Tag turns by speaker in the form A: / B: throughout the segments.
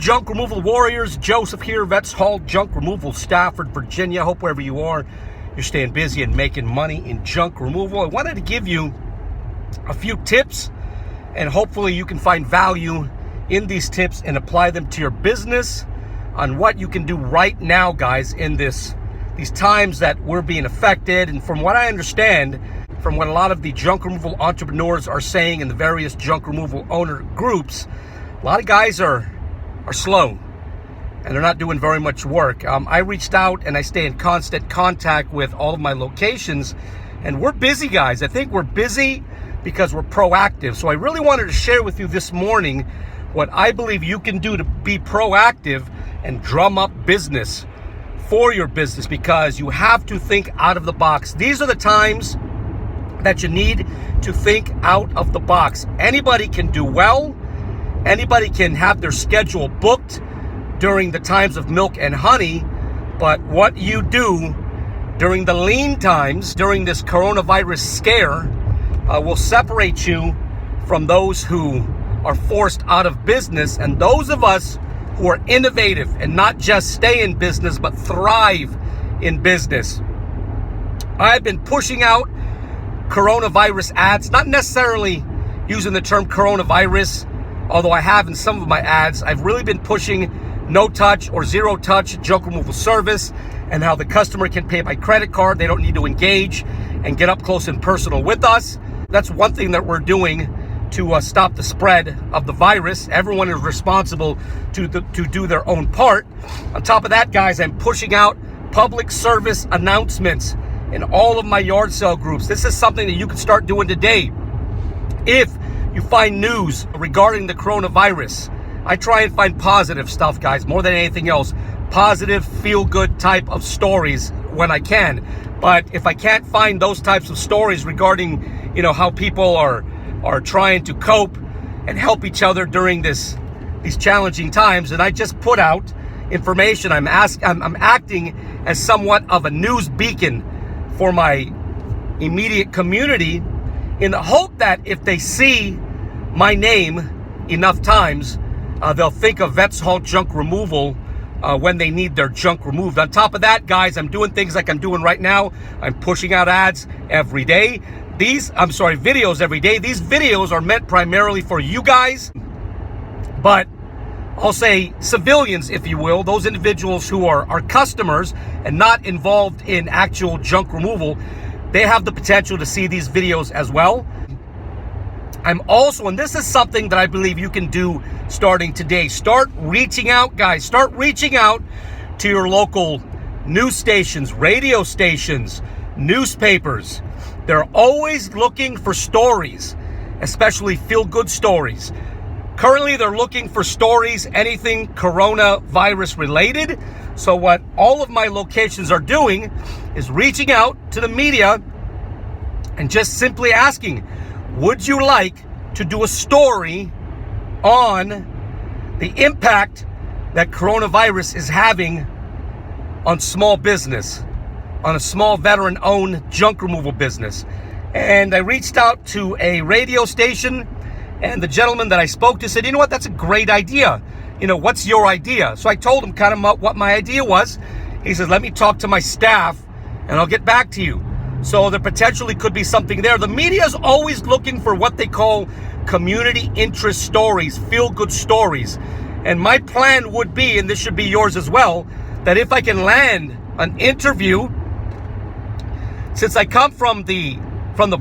A: Junk Removal Warriors? Joseph here, Vets Hall Junk Removal, Stafford, Virginia. Hope wherever you are, you're staying busy and making money in junk removal. I wanted to give you a few tips, and hopefully you can find value in these tips and apply them to your business on what you can do right now, guys, in these times that we're being affected. And from what I understand, from what a lot of the junk removal entrepreneurs are saying in the various junk removal owner groups, a lot of guys are slow and they're not doing very much work. I reached out and I stay in constant contact with all of my locations, and we're busy, guys. I think we're busy because we're proactive. So I really wanted to share with you this morning what I believe you can do to be proactive and drum up business for your business, because you have to think out of the box. These are the times that you need to think out of the box. Anybody can do well. Anybody can have their schedule booked during the times of milk and honey, but what you do during the lean times, during this coronavirus scare, will separate you from those who are forced out of business, and those of us who are innovative and not just stay in business but thrive in business. I've been pushing out coronavirus ads, not necessarily using the term coronavirus, although I have in some of my ads. I've really been pushing no touch or zero touch junk removal service, and how the customer can pay by credit card. They don't need to engage and get up close and personal with us. That's one thing that we're doing to stop the spread of the virus. Everyone is responsible to do their own part. On top of that, guys, I'm pushing out public service announcements in all of my yard sale groups. This is something that you can start doing today. If you find news regarding the coronavirus, I try and find positive stuff, guys, more than anything else. Positive, feel-good type of stories when I can. But if I can't find those types of stories regarding, how people are trying to cope and help each other during these challenging times, and I just put out information. I'm acting as somewhat of a news beacon for my immediate community, in the hope that if they see my name enough times, they'll think of Vets Hall Junk Removal when they need their junk removed. On top of that, guys, I'm doing things like I'm doing right now. I'm pushing out ads every day. Videos every day. These videos are meant primarily for you guys, but I'll say civilians, if you will, those individuals who are customers and not involved in actual junk removal, they have the potential to see these videos as well. I'm also, and this is something that I believe you can do starting today, start reaching out, guys. Start reaching out to your local news stations, radio stations, newspapers. They're always looking for stories, especially feel-good stories. Currently, they're looking for stories, anything coronavirus related. So what all of my locations are doing is reaching out to the media and just simply asking, would you like to do a story on the impact that coronavirus is having on small business, on a small veteran-owned junk removal business? And I reached out to a radio station, and the gentleman that I spoke to said, you know what, that's a great idea. What's your idea? So I told him kind of what my idea was. He said, let me talk to my staff and I'll get back to you. So there potentially could be something there. The media is always looking for what they call community interest stories, feel-good stories. And my plan would be, and this should be yours as well, that if I can land an interview, since I come from the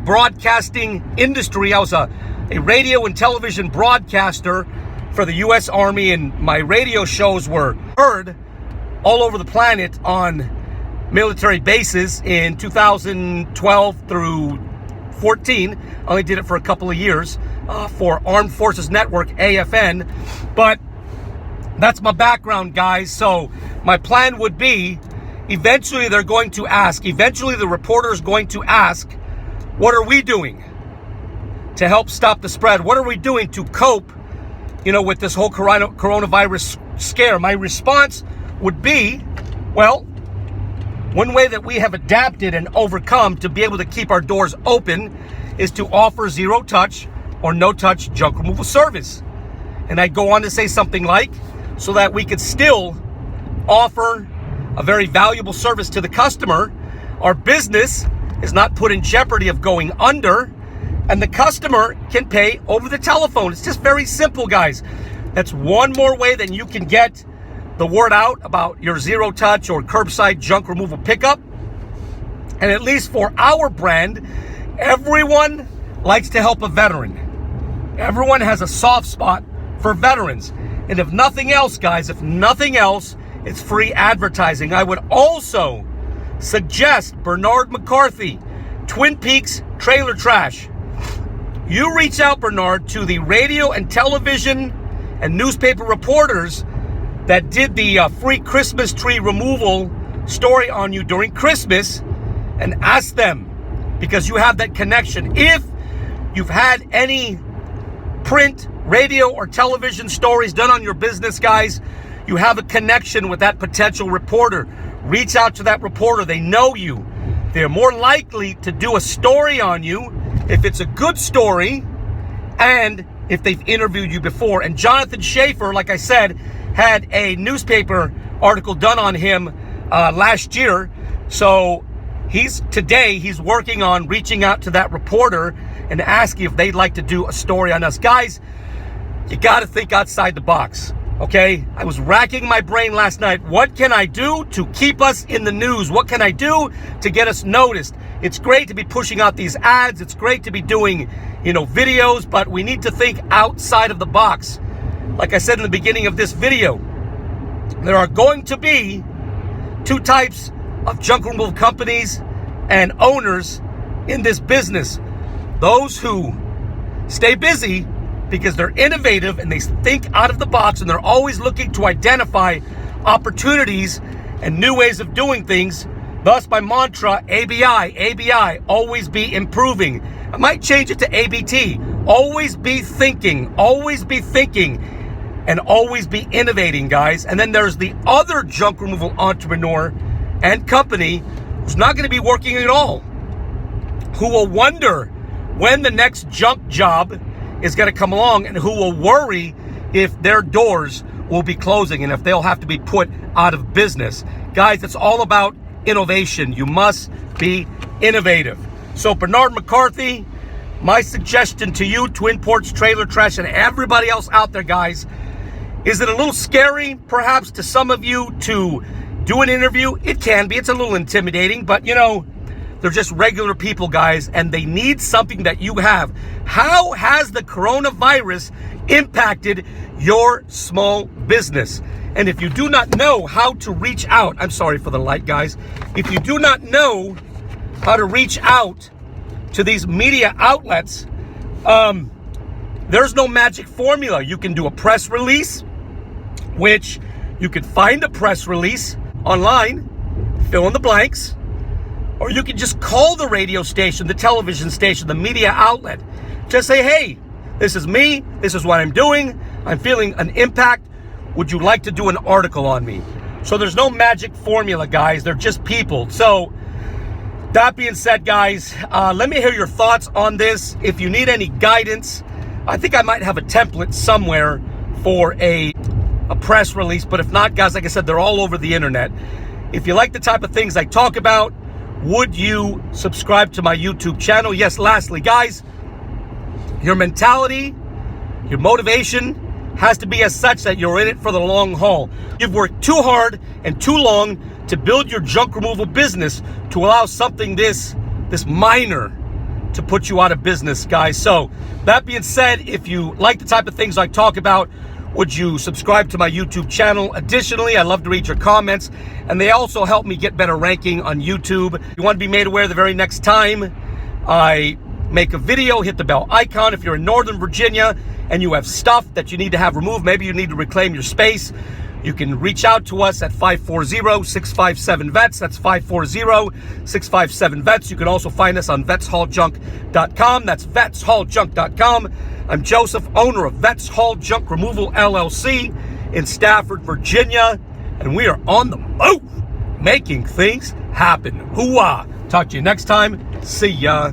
A: broadcasting industry, I was a radio and television broadcaster for the U.S. Army, and my radio shows were heard all over the planet on military bases in 2012 through 14. I only did it for a couple of years for Armed Forces Network, AFN. But that's my background, guys. So my plan would be, eventually the reporter is going to ask, what are we doing to help stop the spread? What are we doing to cope, with this whole coronavirus scare? My response would be, well, one way that we have adapted and overcome to be able to keep our doors open is to offer zero touch or no touch junk removal service. And I go on to say something like, so that we could still offer a very valuable service to the customer. Our business is not put in jeopardy of going under, and the customer can pay over the telephone. It's just very simple, guys. That's one more way that you can get the word out about your zero touch or curbside junk removal pickup. And at least for our brand, everyone likes to help a veteran. Everyone has a soft spot for veterans. And if nothing else, guys, if nothing else, it's free advertising. I would also suggest Bernard McCarthy, Twin Peaks Trailer Trash. You reach out, Bernard, to the radio and television and newspaper reporters that did the free Christmas tree removal story on you during Christmas, and ask them, because you have that connection. If you've had any print, radio, or television stories done on your business, guys, you have a connection with that potential reporter. Reach out to that reporter. They know you. They're more likely to do a story on you if it's a good story and if they've interviewed you before. And Jonathan Schaefer, like I said, had a newspaper article done on him last year. So he's working on reaching out to that reporter and asking if they'd like to do a story on us. Guys, you got to think outside the box, okay? I was racking my brain last night. What can I do to keep us in the news? What can I do to get us noticed? It's great to be pushing out these ads. It's great to be doing, videos, but we need to think outside of the box. Like I said in the beginning of this video, there are going to be two types of junk removal companies and owners in this business. Those who stay busy because they're innovative and they think out of the box, and they're always looking to identify opportunities and new ways of doing things. Thus, my mantra, ABI, always be improving. I might change it to ABT. Always be thinking, and always be innovating, guys. And then there's the other junk removal entrepreneur and company who's not going to be working at all, who will wonder when the next junk job is going to come along, and who will worry if their doors will be closing and if they'll have to be put out of business. Guys, it's all about innovation. You must be innovative. So Bernard McCarthy, my suggestion to you, Twin Ports Trailer Trash, and everybody else out there, guys, is it a little scary perhaps to some of you to do an interview? It can be. It's a little intimidating, but they're just regular people, guys, and they need something that you have. How has the coronavirus impacted your small business? And if you do not know how to reach out, I'm sorry for the light, guys. If you do not know how to reach out to these media outlets, there's no magic formula. You can do a press release, which you can find a press release online, fill in the blanks, or you can just call the radio station, the television station, the media outlet. Just say, hey, this is me. This is what I'm doing. I'm feeling an impact. Would you like to do an article on me? So there's no magic formula, guys. They're just people. So that being said, guys, let me hear your thoughts on this. If you need any guidance, I think I might have a template somewhere for a press release. But if not, guys, like I said, they're all over the internet. If you like the type of things I talk about, would you subscribe to my YouTube channel? Yes, lastly, guys, your mentality, your motivation has to be as such that you're in it for the long haul. You've worked too hard and too long to build your junk removal business to allow something this minor to put you out of business, guys. So that being said, if you like the type of things I talk about, would you subscribe to my YouTube channel? Additionally, I love to read your comments, and they also help me get better ranking on YouTube. You want to be made aware the very next time I make a video, hit the bell icon. If you're in Northern Virginia and you have stuff that you need to have removed, maybe you need to reclaim your space, you can reach out to us at 540-657-VETS. That's 540-657-VETS. You can also find us on VetsHaulJunk.com. That's VetsHaulJunk.com. I'm Joseph, owner of Vets Haul Junk Removal, LLC in Stafford, Virginia. And we are on the move, making things happen. Hoo-ah. Talk to you next time. See ya.